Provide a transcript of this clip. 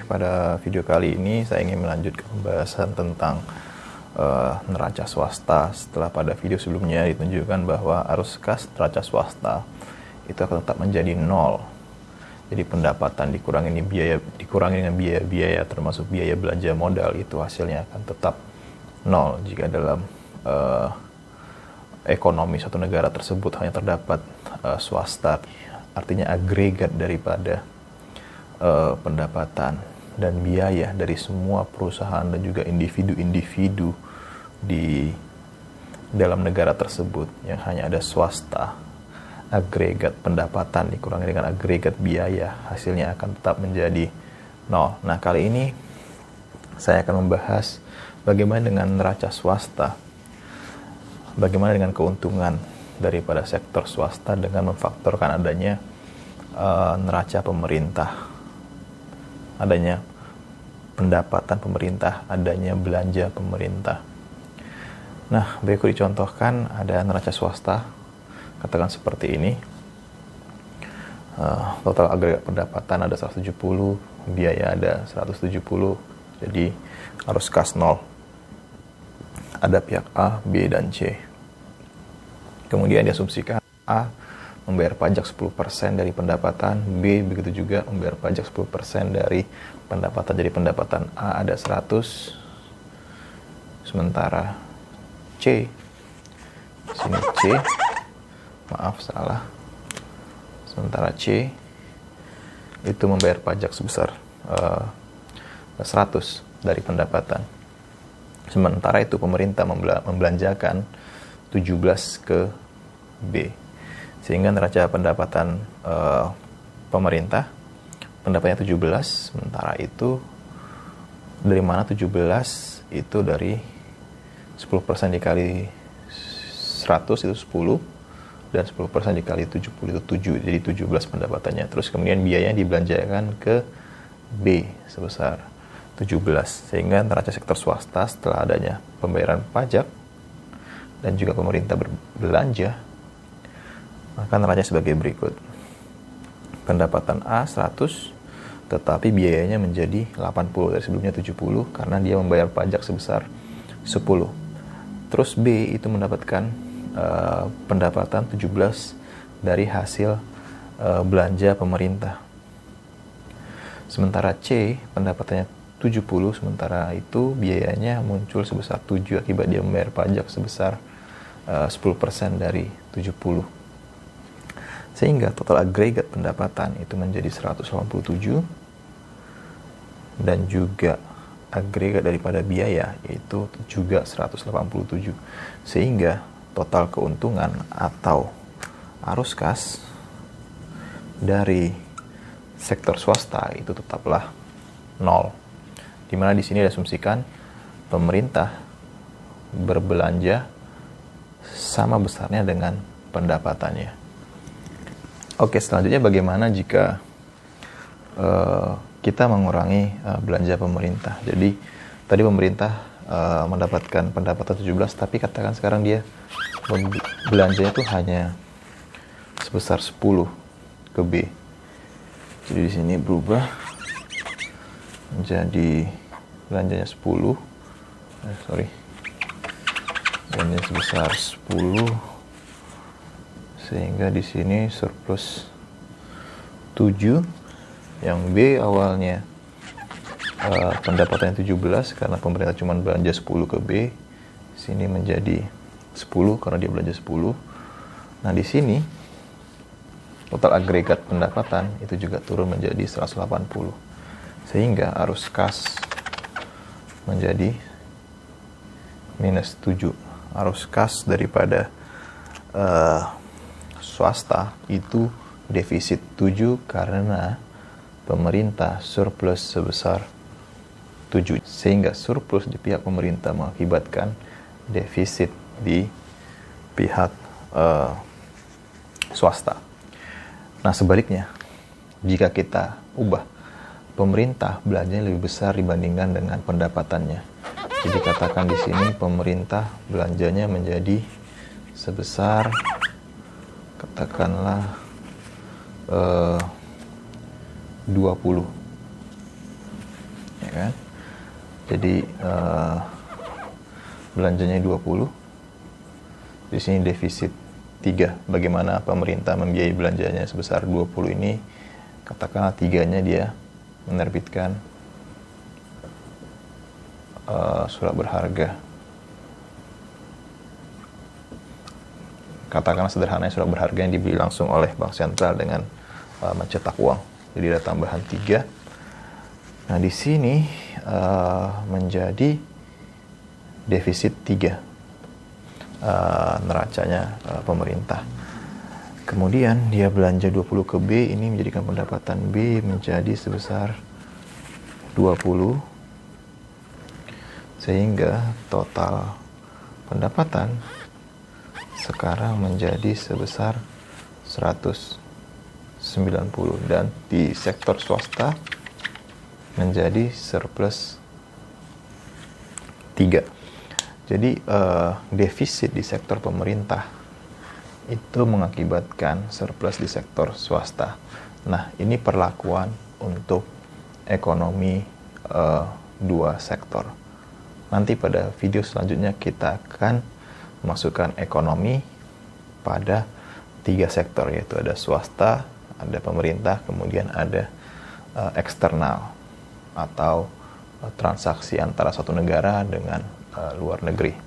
pada video kali ini saya ingin melanjutkan pembahasan tentang neraca swasta. Setelah pada video sebelumnya ditunjukkan bahwa arus kas neraca swasta itu akan tetap menjadi nol. Jadi pendapatan dikurangi dengan biaya-biaya termasuk biaya belanja modal, itu hasilnya akan tetap nol jika dalam ekonomi suatu negara tersebut hanya terdapat swasta. Artinya agregat daripada pendapatan dan biaya dari semua perusahaan dan juga individu-individu di dalam negara tersebut yang hanya ada swasta. Agregat pendapatan dikurangi dengan agregat biaya, hasilnya akan tetap menjadi nol. Nah, kali ini saya akan membahas bagaimana dengan neraca swasta, bagaimana dengan keuntungan daripada sektor swasta dengan memfaktorkan adanya neraca pemerintah, adanya pendapatan pemerintah, adanya belanja pemerintah. Nah, berikut dicontohkan ada neraca swasta, katakan seperti ini. Total agregat pendapatan ada 170, biaya ada 170, jadi arus kas nol. Ada pihak A, B, dan C. Kemudian diasumsikan A membayar pajak 10% dari pendapatan, B begitu juga membayar pajak 10% dari pendapatan. Jadi pendapatan A ada 100, sementara C, sini C, maaf salah, sementara C itu membayar pajak sebesar 100 dari pendapatan. Sementara itu pemerintah membelanjakan 17 ke B, sehingga neraca pendapatan pemerintah pendapatannya 17, sementara itu dari mana 17 itu dari 10% dikali 100 itu 10, dan 10% dikali 70 itu 7, jadi 17 pendapatannya. Terus kemudian biayanya dibelanjakan ke B sebesar 17, sehingga neraca sektor swasta setelah adanya pembayaran pajak dan juga pemerintah berbelanja, maka neraca sebagai berikut. Pendapatan A 100, tetapi biayanya menjadi 80 dari sebelumnya 70 karena dia membayar pajak sebesar 10. Terus B itu mendapatkan pendapatan 17 dari hasil belanja pemerintah. Sementara C pendapatannya 70, sementara itu biayanya muncul sebesar 7 akibat dia membayar pajak sebesar 10% dari 70. Sehingga total agregat pendapatan itu menjadi 187, dan juga agregat daripada biaya yaitu juga 187. Sehingga total keuntungan atau arus kas dari sektor swasta itu tetaplah nol. Dimana di sini diasumsikan pemerintah berbelanja sama besarnya dengan pendapatannya. Oke, selanjutnya bagaimana jika kita mengurangi belanja pemerintah? Jadi tadi pemerintah mendapatkan pendapatan 17, tapi katakan sekarang dia belanjanya itu hanya sebesar 10 ke B. Jadi di sini berubah menjadi belanjanya 10. Belanjanya sebesar 10, sehingga di sini surplus 7. Yang B awalnya pendapatannya 17 karena pemerintah cuma belanja 10 ke B, sini menjadi 10 karena dia belanja 10. Nah, di sini total agregat pendapatan itu juga turun menjadi 180, sehingga arus kas menjadi minus 7. Arus kas daripada swasta itu defisit 7 karena pemerintah surplus sebesar 7, sehingga surplus di pihak pemerintah mengakibatkan defisit di pihak swasta. Nah, sebaliknya, jika kita ubah, pemerintah belanjanya lebih besar dibandingkan dengan pendapatannya. Jadi katakan di sini pemerintah belanjanya menjadi sebesar katakanlah 20. kan? Jadi belanjanya 20, di sini defisit 3. Bagaimana pemerintah membiayai belanjanya sebesar 20 ini? Katakanlah 3-nya dia menerbitkan surat berharga. Katakanlah sederhananya surat berharga yang dibeli langsung oleh bank sentral dengan mencetak uang. Jadi ada tambahan 3. Nah, di sini menjadi defisit 3 neracanya pemerintah. Kemudian dia belanja 20 ke B, ini menjadikan pendapatan B menjadi sebesar 20, sehingga total pendapatan sekarang menjadi sebesar 190, dan di sektor swasta menjadi surplus 3. Jadi defisit di sektor pemerintah itu mengakibatkan surplus di sektor swasta. Nah, ini perlakuan untuk ekonomi dua sektor. Nanti pada video selanjutnya kita akan masukkan ekonomi pada 3 sektor, yaitu ada swasta, ada pemerintah, kemudian ada eksternal atau transaksi antara suatu negara dengan luar negeri.